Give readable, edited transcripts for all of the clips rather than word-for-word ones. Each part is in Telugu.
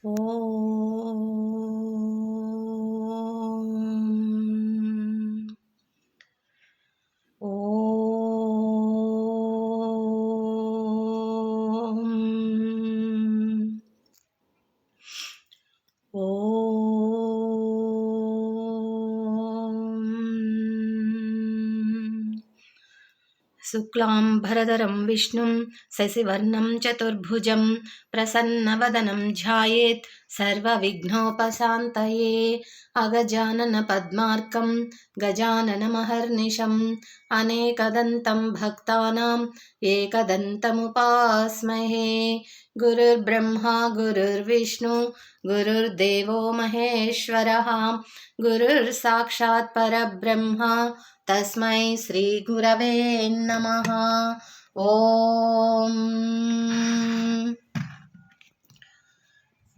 ఓం ఓం శుక్లాంబరధరం విష్ణుం శశివర్ణం చతుర్భుజం ప్రసన్నవదనం ధ్యాయేత్ సర్వవిఘ్నోపశాంతయే అగజానన పద్మార్కం గజాననమహర్నిశం అనేకదంతం భక్తానాం ఏకదంతముపాస్మహే గురుర్బ్రహ్మా గురుర్విష్ణు గురుర్దేవో మహేశ్వరః గురుర్ సాక్షాత్ పరబ్రహ్మ తస్మై శ్రీ గురవే నమః. ఓం.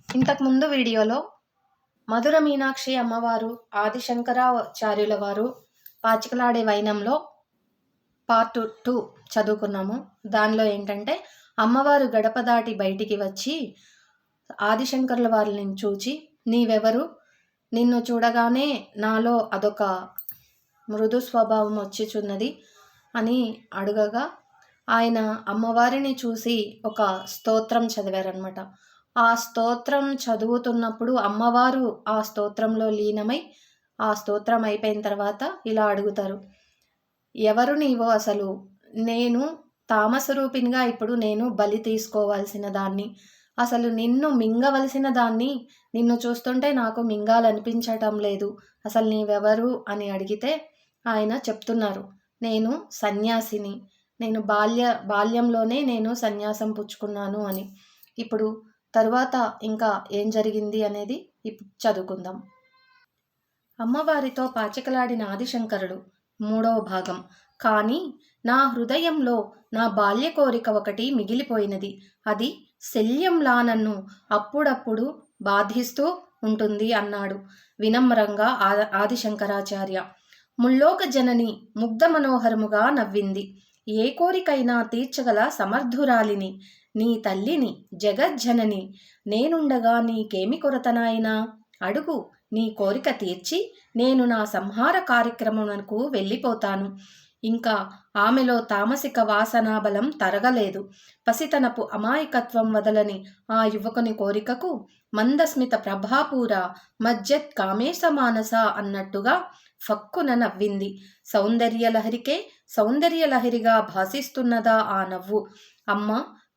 ఇంతకుముందు వీడియోలో మధుర మీనాక్షి అమ్మవారు ఆదిశంకరాచార్యుల వారు పాచికలాడే వైనంలో పార్ట్ 2 చదువుకున్నాము. దానిలో ఏంటంటే అమ్మవారు గడప దాటి బయటికి వచ్చి ఆదిశంకరుల వారిని చూచి, నీవెవరు, నిన్ను చూడగానే నాలో అదొక మృదు స్వభావం వచ్చిచున్నది అని అడగగా ఆయన అమ్మవారిని చూసి ఒక స్తోత్రం చదివారనమాట. ఆ స్తోత్రం చదువుతున్నప్పుడు అమ్మవారు ఆ స్తోత్రంలో లీనమై ఆ స్తోత్రం అయిపోయిన తర్వాత ఇలా అడుగుతారు, ఎవరు నీవో అసలు? నేను తామసరూపినిగా ఇప్పుడు నేను బలి తీసుకోవాల్సిన దాన్ని, అసలు నిన్ను మింగవలసిన దాన్ని, నిన్ను చూస్తుంటే నాకు మింగాలనిపించటం లేదు, అసలు నీవెవరు అని అడిగితే ఆయన చెప్తున్నారు, నేను సన్యాసిని, నేను బాల్యంలోనే నేను సన్యాసం పుచ్చుకున్నాను అని. ఇప్పుడు తరువాత ఇంకా ఏం జరిగింది అనేది ఇప్పుడు చదువుకుందాం. అమ్మవారితో పాచికలాడిన ఆదిశంకరుడు 3వ భాగం. కానీ నా హృదయంలో నా బాల్య కోరిక ఒకటి మిగిలిపోయినది, అది శల్యంలా నన్ను అప్పుడప్పుడు బాధిస్తూ ఉంటుంది అన్నాడు వినమ్రంగా ఆదిశంకరాచార్య. ముల్లోక జనని ముగ్ధ మనోహరముగా నవ్వింది. ఏ కోరికైనా తీర్చగల సమర్థురాలిని, నీ తల్లిని, జగజ్జనని నేనుండగా నీకేమి కొరతనాయినా? అడుగు, నీ కోరిక తీర్చి నేను నా సంహార కార్యక్రమమునకు వెళ్ళిపోతాను. ఇంకా ఆమెలో తామసిక వాసనాబలం తరగలేదు. పసితనపు అమాయకత్వం వదలని ఆ యువకుని కోరికకు మందస్మిత ప్రభాపూర మజ్జత్ కామేశ మానస అన్నట్టుగా ఫక్కున నవ్వింది. సౌందర్యలహరికే సౌందర్యలహరిగా భాసిస్తున్నదా ఆ నవ్వు? అమ్మ,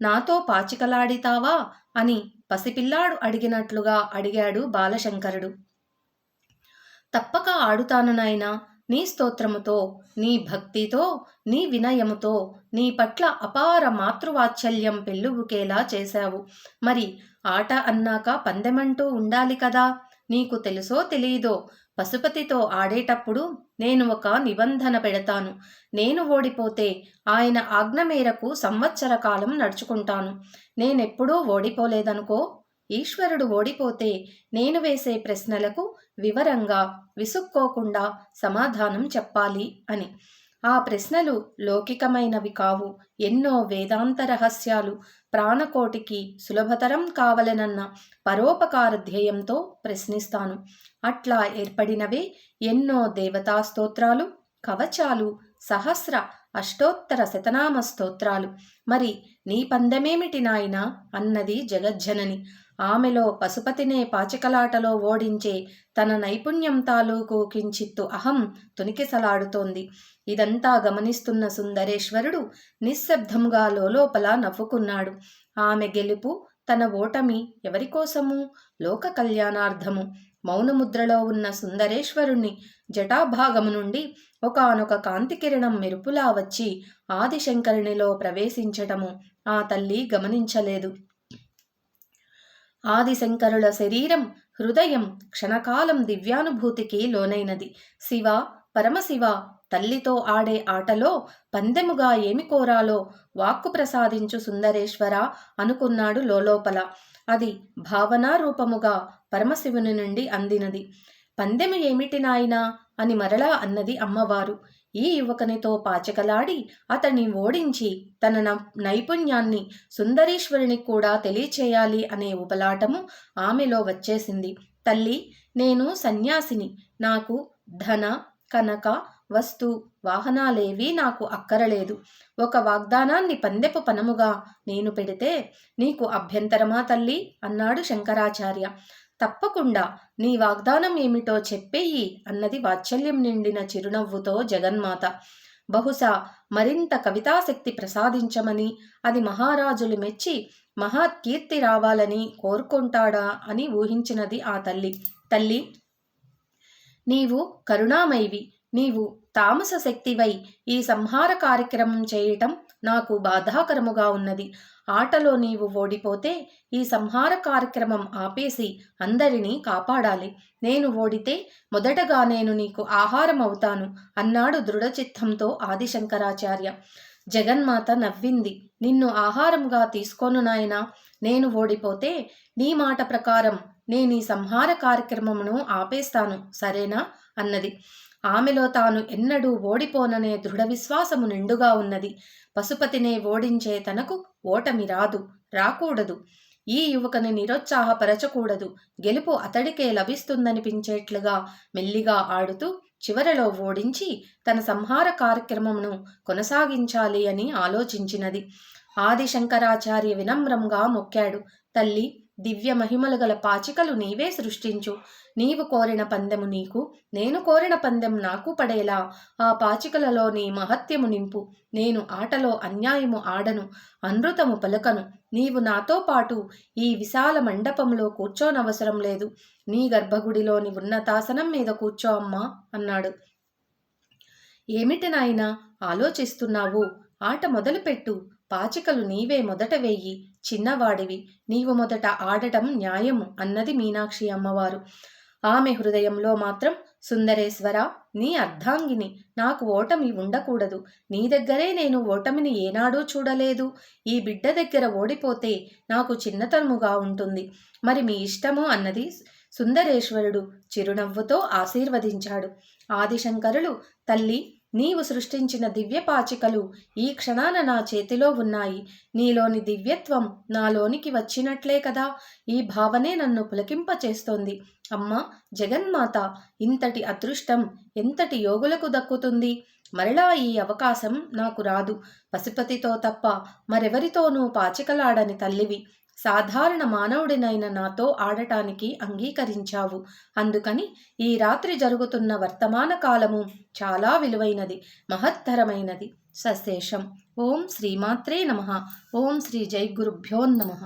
నాతో పాచికలాడితావా అని పసిపిల్లాడు అడిగినట్లుగా అడిగాడు బాలశంకరుడు. తప్పక ఆడుతాను నాయనా, నీ స్తోత్రముతో, నీ భక్తితో, నీ వినయముతో నీ పట్ల అపార మాతృవాత్సల్యం పెళ్ళుబుకేలా చేశావు. మరి ఆట అన్నాక పందెమంటూ ఉండాలి కదా. నీకు తెలుసో తెలీదో, పశుపతితో ఆడేటప్పుడు నేను ఒక నిబంధన పెడతాను. నేను ఓడిపోతే ఆయన ఆజ్ఞ మేరకు సంవత్సర కాలం నడుచుకుంటాను. నేనెప్పుడూ ఓడిపోలేదనుకో. ఈశ్వరుడు ఓడిపోతే నేను వేసే ప్రశ్నలకు వివరంగా విసుక్కోకుండా సమాధానం చెప్పాలి అని. ఆ ప్రశ్నలు లౌకికమైనవి కావు, ఎన్నో వేదాంత రహస్యాలు ప్రాణకోటికి సులభతరం కావలెనన్న పరోపకార ధ్యేయంతో ప్రశ్నిస్తాను. అట్లా ఏర్పడినవే ఎన్నో దేవతా స్తోత్రాలు, కవచాలు, సహస్ర అష్టోత్తర శతనామ స్తోత్రాలు. మరి నీ పందెమేమిటి నాయనా అన్నది జగజ్జనని. ఆమెలో పశుపతినే పాచికలాటలో ఓడించే తన నైపుణ్యం తాలూకు కించిత్తు అహం తునికిసలాడుతోంది. ఇదంతా గమనిస్తున్న సుందరేశ్వరుడు నిశ్శబ్దంగా లోపల నవ్వుకున్నాడు. ఆమె గెలుపు, తన ఓటమి ఎవరికోసము? లోక కళ్యాణార్థము. మౌనముద్రలో ఉన్న సుందరేశ్వరుణ్ణి జటాభాగము నుండి ఒకానొక కాంతికిరణం మెరుపులా వచ్చి ఆదిశంకరునిలో ప్రవేశించటము ఆ తల్లి గమనించలేదు. ఆదిశంకరుల శరీరం, హృదయం క్షణకాలం దివ్యానుభూతికి లోనైనది. శివ, పరమశివ, తల్లితో ఆడే ఆటలో పందెముగా ఏమి కోరాలో వాక్కు ప్రసాదించు సుందరేశ్వర అనుకున్నాడు లోలోపల. అది భావనారూపముగా పరమశివుని నుండి అందినది. పందెము ఏమిటి నాయనా అని మరలా అన్నది అమ్మవారు. ఈ యువకునితో పాచికలాడి అతన్ని ఓడించి తన నైపుణ్యాన్ని సుందరీశ్వరునికి కూడా తెలియచేయాలి అనే ఉపలాటము ఆమెలో వచ్చేసింది. తల్లి, నేను సన్యాసిని. నాకు ధన కనక వస్తు వాహనాలేవీ నాకు అక్కరలేదు. ఒక వాగ్దానాన్ని పందెపు పనముగా నేను పెడితే నీకు అభ్యంతరమా తల్లి అన్నాడు శంకరాచార్య. తప్పకుండా, నీ వాగ్దానం ఏమిటో చెప్పేయి అన్నది వాత్సల్యం నిండిన చిరునవ్వుతో జగన్మాత. బహుశా మరింత కవితాశక్తి ప్రసాదించమని, అది మహారాజులు మెచ్చి మహత్కీర్తి రావాలని కోరుకుంటాడా అని ఊహించినది ఆ తల్లి. తల్లి, నీవు కరుణామయివి. నీవు తామస శక్తివై ఈ సంహార కార్యక్రమం చేయటం నాకు బాధాకరముగా ఉన్నది. ఆటలో నీవు ఓడిపోతే ఈ సంహార కార్యక్రమం ఆపేసి అందరినీ కాపాడాలి. నేను ఓడితే మొదటగా నేను నీకు ఆహారం అవుతాను అన్నాడు దృఢచిత్తంతో ఆదిశంకరాచార్య. జగన్మాత నవ్వింది. నిన్ను ఆహారంగా తీసుకోను నాయనా. నేను ఓడిపోతే నీ మాట ప్రకారం నేనీ సంహార కార్యక్రమమును ఆపేస్తాను, సరేనా అన్నది. ఆమెలో తాను ఎన్నడూ ఓడిపోననే దృఢ విశ్వాసము నిండుగా ఉన్నది. పశుపతినే ఓడించే తనకు ఓటమి రాకూడదు. ఈ యువకుని నిరుత్సాహపరచకూడదు. గెలుపు అతడికే లభిస్తుందనిపించేట్లుగా మెల్లిగా ఆడుతూ చివరలో ఓడించి తన సంహార కార్యక్రమమును కొనసాగించాలి అని ఆలోచించినది. ఆదిశంకరాచార్య వినమ్రంగా మొక్కాడు. తల్లి, దివ్య మహిమలు గల పాచికలు నీవే సృష్టించు. నీవు కోరిన పందెము నీకు, నేను కోరిన పందెం నాకు పడేలా ఆ పాచికలలో నీ మహత్యము నింపు. నేను ఆటలో అన్యాయము ఆడను, అనృతము పలుకను. నీవు నాతో పాటు ఈ విశాల మండపంలో కూర్చోనవసరం లేదు. నీ గర్భగుడిలోని ఉన్నతాసనం మీద కూర్చో అమ్మా అన్నాడు. ఏమిటి నాయనా ఆలోచిస్తున్నావు? ఆట మొదలుపెట్టు. పాచికలు నీవే మొదట వెయ్యి. చిన్నవాడివి, నీవు మొదట ఆడటం న్యాయము అన్నది మీనాక్షి అమ్మవారు. ఆమె హృదయంలో మాత్రం, సుందరేశ్వర, నీ అర్ధాంగిని, నాకు ఓటమి ఉండకూడదు. నీ దగ్గరే నేను ఓటమిని ఏనాడూ చూడలేదు. ఈ బిడ్డ దగ్గర ఓడిపోతే నాకు చిన్నతనముగా ఉంటుంది. మరి మీ ఇష్టము అన్నది సుందరేశ్వరుడు చిరునవ్వుతో ఆశీర్వదించాడు. ఆదిశంకరులు, తల్లి, నీవు సృష్టించిన దివ్య పాచికలు ఈ క్షణాన నా చేతిలో ఉన్నాయి. నీలోని దివ్యత్వం నాలోనికి వచ్చినట్లే కదా. ఈ భావనే నన్ను పులకింపచేస్తోంది. అమ్మా జగన్మాత, ఇంతటి అదృష్టం ఎంతటి యోగులకు దక్కుతుంది? మరలా ఈ అవకాశం నాకు రాదు. పశుపతితో తప్ప మరెవరితోనూ పాచికలాడని తల్లివి. సాధారణ మానవుడినైన నాతో ఆడటానికి అంగీకరించావు. అందుకని ఈ రాత్రి జరుగుతున్న వర్తమాన కాలము చాలా విలువైనది, మహత్తరమైనది. సశేషం. ఓం శ్రీమాత్రే నమః. ఓం శ్రీ జై గురుభ్యో నమః.